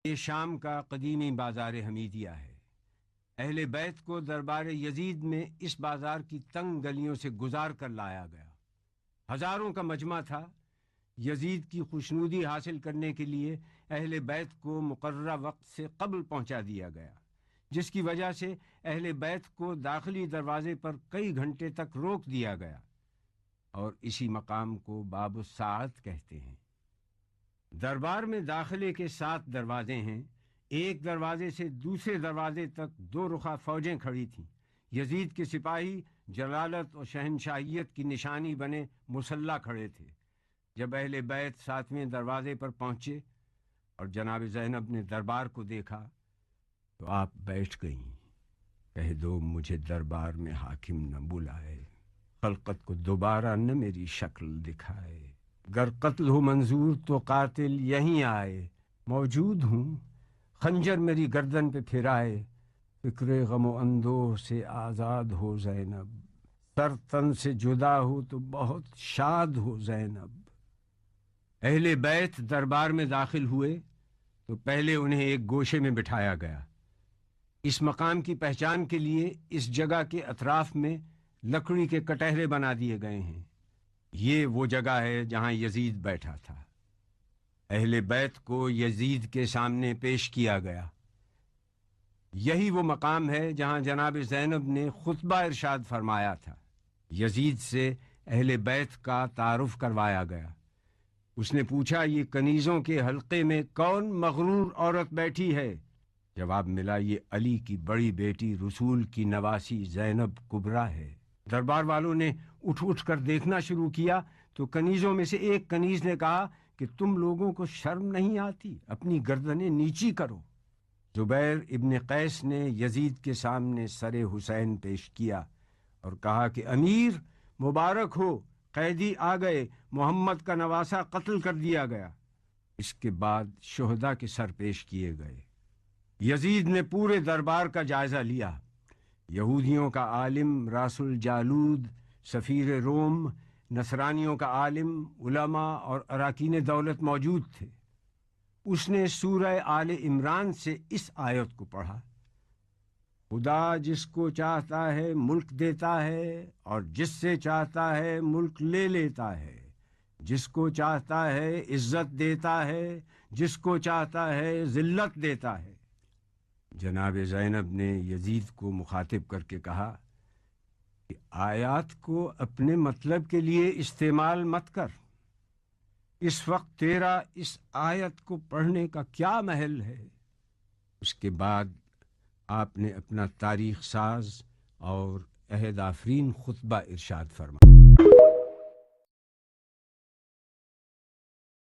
یہ شام کا قدیمی بازار حمیدیہ ہے۔ اہل بیت کو دربار یزید میں اس بازار کی تنگ گلیوں سے گزار کر لایا گیا۔ ہزاروں کا مجمع تھا۔ یزید کی خوشنودی حاصل کرنے کے لیے اہل بیت کو مقررہ وقت سے قبل پہنچا دیا گیا، جس کی وجہ سے اہل بیت کو داخلی دروازے پر کئی گھنٹے تک روک دیا گیا، اور اسی مقام کو باب الساعت کہتے ہیں۔ دربار میں داخلے کے 7 دروازے ہیں۔ ایک دروازے سے دوسرے دروازے تک 2 رخا فوجیں کھڑی تھیں۔ یزید کے سپاہی جلالت اور شہنشاہیت کی نشانی بنے مسلح کھڑے تھے۔ جب اہل بیت 7ویں دروازے پر پہنچے اور جناب زینب نے دربار کو دیکھا تو آپ بیٹھ گئیں۔ کہہ دو مجھے دربار میں حاکم نہ بلائے، خلقت کو دوبارہ نہ میری شکل دکھائے۔ گر قتل ہو منظور تو قاتل یہیں آئے، موجود ہوں خنجر میری گردن پہ پھرائے۔ فکر غم و اندوہ سے آزاد ہو زینب، سر تن سے جدا ہو تو بہت شاد ہو زینب۔ اہل بیت دربار میں داخل ہوئے تو پہلے انہیں ایک گوشے میں بٹھایا گیا۔ اس مقام کی پہچان کے لیے اس جگہ کے اطراف میں لکڑی کے کٹہرے بنا دیے گئے ہیں۔ یہ وہ جگہ ہے جہاں یزید بیٹھا تھا۔ اہل بیت کو یزید کے سامنے پیش کیا گیا۔ یہی وہ مقام ہے جہاں جناب زینب نے خطبہ ارشاد فرمایا تھا۔ یزید سے اہل بیت کا تعارف کروایا گیا۔ اس نے پوچھا، یہ کنیزوں کے حلقے میں کون مغرور عورت بیٹھی ہے؟ جواب ملا، یہ علی کی بڑی بیٹی رسول کی نواسی زینب کبریٰ ہے۔ دربار والوں نے اٹھ کر دیکھنا شروع کیا تو کنیزوں میں سے ایک کنیز نے کہا کہ تم لوگوں کو شرم نہیں آتی؟ اپنی گردنیں نیچی کرو۔ زبیر ابن قیس نے یزید کے سامنے سر حسین پیش کیا اور کہا کہ امیر مبارک ہو، قیدی آ گئے، محمد کا نواسہ قتل کر دیا گیا۔ اس کے بعد شہداء کے سر پیش کیے گئے۔ یزید نے پورے دربار کا جائزہ لیا۔ یہودیوں کا عالم راس الجالود سفیر روم، نصرانیوں کا عالم، علماء اور اراکین دولت موجود تھے۔ اس نے سورہ آل عمران سے اس آیت کو پڑھا، خدا جس کو چاہتا ہے ملک دیتا ہے اور جس سے چاہتا ہے ملک لے لیتا ہے، جس کو چاہتا ہے عزت دیتا ہے، جس کو چاہتا ہے ذلت دیتا ہے۔ جناب زینب نے یزید کو مخاطب کر کے کہا کہ آیات کو اپنے مطلب کے لیے استعمال مت کر۔ اس وقت تیرا اس آیت کو پڑھنے کا کیا محل ہے؟ اس کے بعد آپ نے اپنا تاریخ ساز اور عہد آفرین خطبہ ارشاد فرمایا۔